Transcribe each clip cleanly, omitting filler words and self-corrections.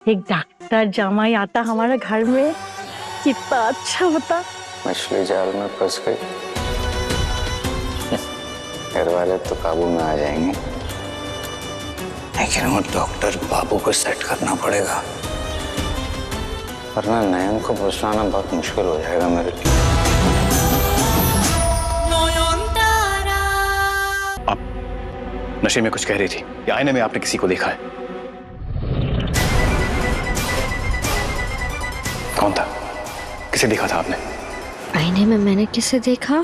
एक डॉक्टर जमाई आता हमारे घर में, कितना अच्छा होता। मछली जाल में फंस गई। घर वाले तो काबू में आ जाएंगे, लेकिन वो डॉक्टर बाबू को सेट करना पड़ेगा, वरना नयन को पहुंचाना बहुत मुश्किल हो जाएगा मेरे लिए। आप नशे में कुछ कह रही थी या आईने में आपने किसी को देखा है? कौन था? किसे देखा था आपने? आईने में मैंने किसे देखा?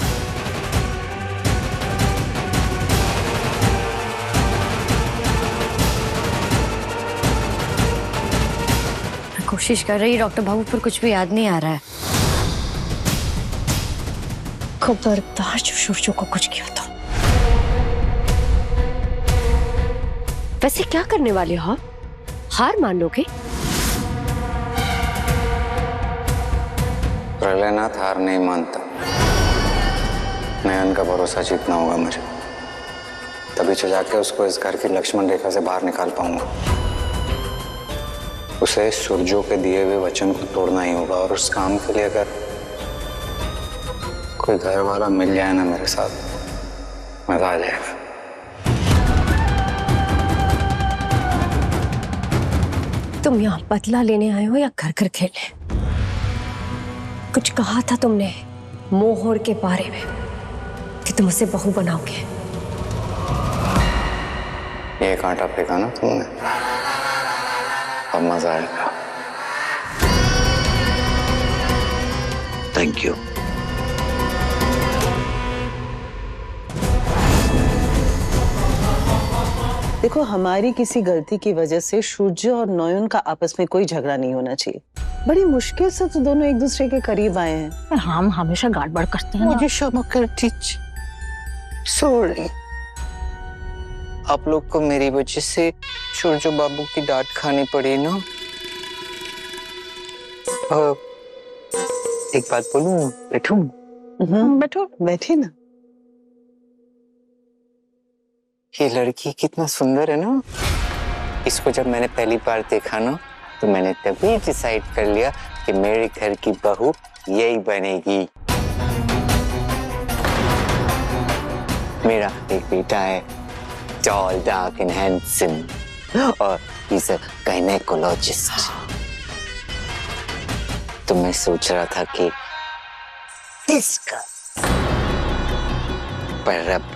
मैं कोशिश कर रही डॉक्टर बाबू, पर कुछ भी याद नहीं आ रहा है। खबरदार जो सूरज को कुछ किया था। वैसे क्या करने वाले हो? हार मान लोगे? प्रलयनाथ हार नहीं मानता। नयन का भरोसा जीतना होगा मुझे, तभी तो जाके उसको इस घर की लक्ष्मण रेखा से बाहर निकाल पाऊंगा। उसे सूरजों के दिए हुए वचन को तोड़ना ही होगा, और उस काम के लिए अगर कोई घर वाला मिल जाए ना मेरे साथ, मजा आ जाएगा। तुम यहाँ बदला लेने आए हो या घर घर खेलने? कुछ कहा था तुमने मोहर के बारे में कि तुम उसे बहू बनाओगे। ये कांटा फेंका ना तुमने, अब मजा आएगा। Thank you. देखो, हमारी किसी गलती की वजह से सूर्य और नयन का आपस में कोई झगड़ा नहीं होना चाहिए। बड़ी मुश्किल से तो दोनों एक दूसरे के करीब आए हैं। हम हमेशा गड़बड़ करते हैं। मुझे क्षमा कर दीजिए, सॉरी। आप लोग को मेरी वजह से सूर्य बाबू की डांट खानी पड़ी ना। एक बात बोलूं? बैठूं? बैठो, बैठे ना। ये लड़की कितना सुंदर है ना। इसको जब मैंने पहली बार देखा ना, तो मैंने तभी डिसाइड कर लिया कि मेरे घर की बहू यही बनेगी। मेरा एक बेटा है, टॉल, डार्क एंड हैंडसम, और इज अ गायनेकोलॉजिस्ट। तो मैं सोच रहा था कि इसका पर अब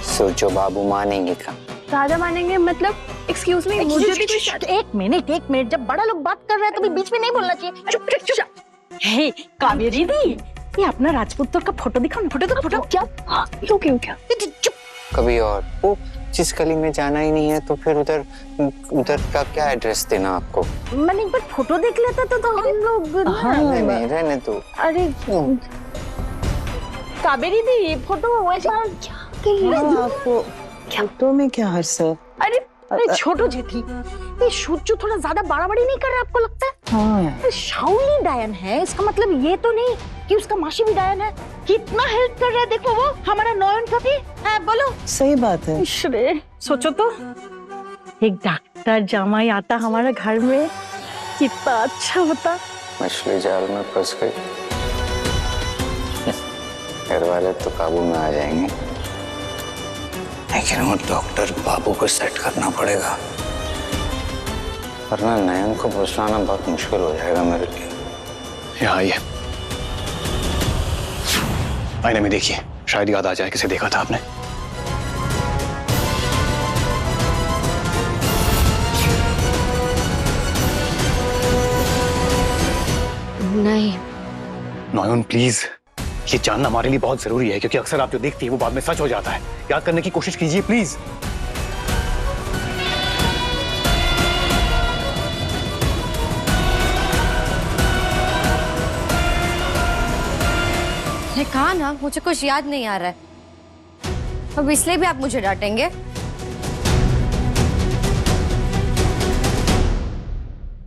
सूर्य बाबू मानेंगे का? दादा मानेंगे मतलब? एक्सक्यूज मी, मुझे भी कुछ। एक मिनट, जब बड़ा लोग बात कर रहे हैं तो भी बीच में नहीं बोलना चाहिए। चुप चुप चुप। हे कावेरी दी, ये अपना राजपुत्र का फोटो दिखाओ ना। फोटो क्या? हाँ, क्यों क्या? चुप। कभी और वो जिस गली में जाना ही नहीं है, तो फिर उधर का क्या एड्रेस देना आपको? मैंने एक बार फोटो देख लेता तो हम लोग। नहीं रहने दो। अरे कावेरी दी, फोटो वैसा आपको फोटो में क्या हर्ष है? अरे छोटू जी थी, ये सूर्य थोड़ा ज्यादा बड़ा-बड़ी नहीं कर रहा आपको लगता है? हाँ, शाउली डायन है, इसका मतलब ये तो नहीं कि उसका मासी भी डायन है। कितना हेल्प कर रहा है देखो वो हमारा नयन का भी है। बोलो, सही बात है। श्रेय, सोचो तो, एक डॉक्टर जमाई आता हमारे घर में, कितना अच्छा होता। मछली जाल में फंस गई। घर वाले तो काबू में आ जाएंगे, लेकिन वो डॉक्टर बाबू को सेट करना पड़ेगा, वरना नयन को पहुंचाना बहुत मुश्किल हो जाएगा मेरे लिए। यहाँ आइए, आईने में देखिए, शायद याद आ जाए किसे देखा था आपने। नहीं नयन प्लीज, ये जानना हमारे लिए बहुत जरूरी है, क्योंकि अक्सर आप जो देखती है वो बाद में सच हो जाता है। याद करने की कोशिश कीजिए प्लीज। कहा ना, मुझे कुछ याद नहीं आ रहा है। अब इसलिए भी आप मुझे डांटेंगे?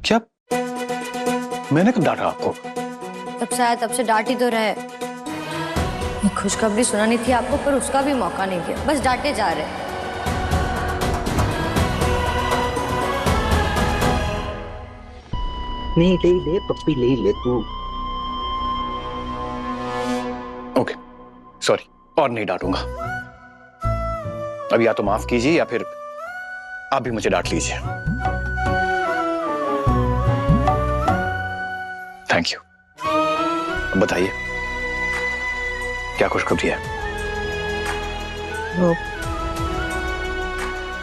क्या? मैंने कब डांटा आपको? तब से डांट ही तो रहे। खुशखबरी सुनानी थी आपको, पर उसका भी मौका नहीं दिया, बस डांटे जा रहे। नहीं ले पप्पी ले तू। ओके सॉरी, और नहीं डांटूंगा। अब या तो माफ कीजिए या फिर आप भी मुझे डांट लीजिए। Thank you. अब बताइए क्या खुशखबरी है? वो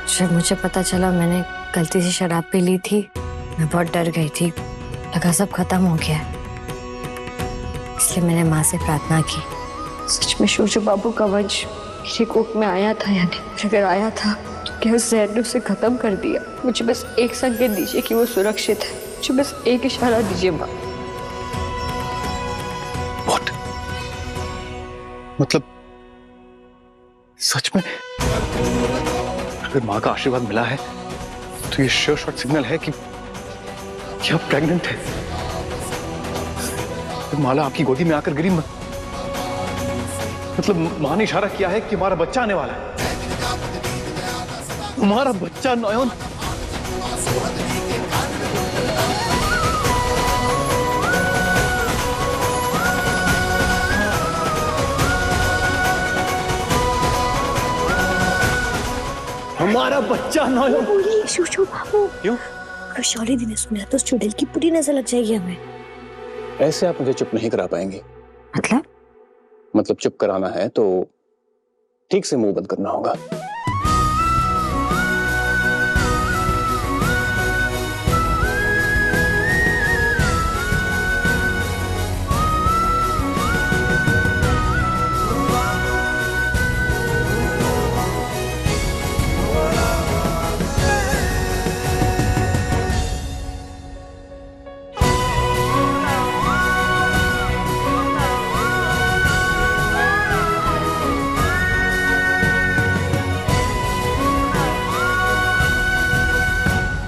जब मुझे पता चला मैंने गलती से शराब पी ली थी, मैं बहुत डर गई थी, लगा सब खत्म हो गया है। इसलिए मैंने माँ से प्रार्थना की। सच में सूर्य बाबू का वंश मेरी कोख में आया था या नहीं? अगर आया था तो क्या उस जहर ने उसे खत्म कर दिया? मुझे बस एक संकेत दीजिए कि वो सुरक्षित है। मुझे बस एक इशारा दीजिए माँ। What? मतलब सच में अगर माँ का आशीर्वाद मिला है तो ये श्योर शॉट सिग्नल है कि आप प्रेग्नेंट है। तो माला आपकी गोदी में आकर गिरी, मतलब माँ ने इशारा किया है कि हमारा बच्चा आने वाला है। हमारा बच्चा नयन। हमारा बच्चा नयन। बोलिए शूशु बाबू। क्यों? अगर शौर्य दी ने सुना तो उस चुड़ैल की पूरी नजर लग जाएगी हमें। ऐसे आप मुझे चुप नहीं करा पाएंगे। मतलब मतलब चुप कराना है तो ठीक से मुंह बंद करना होगा।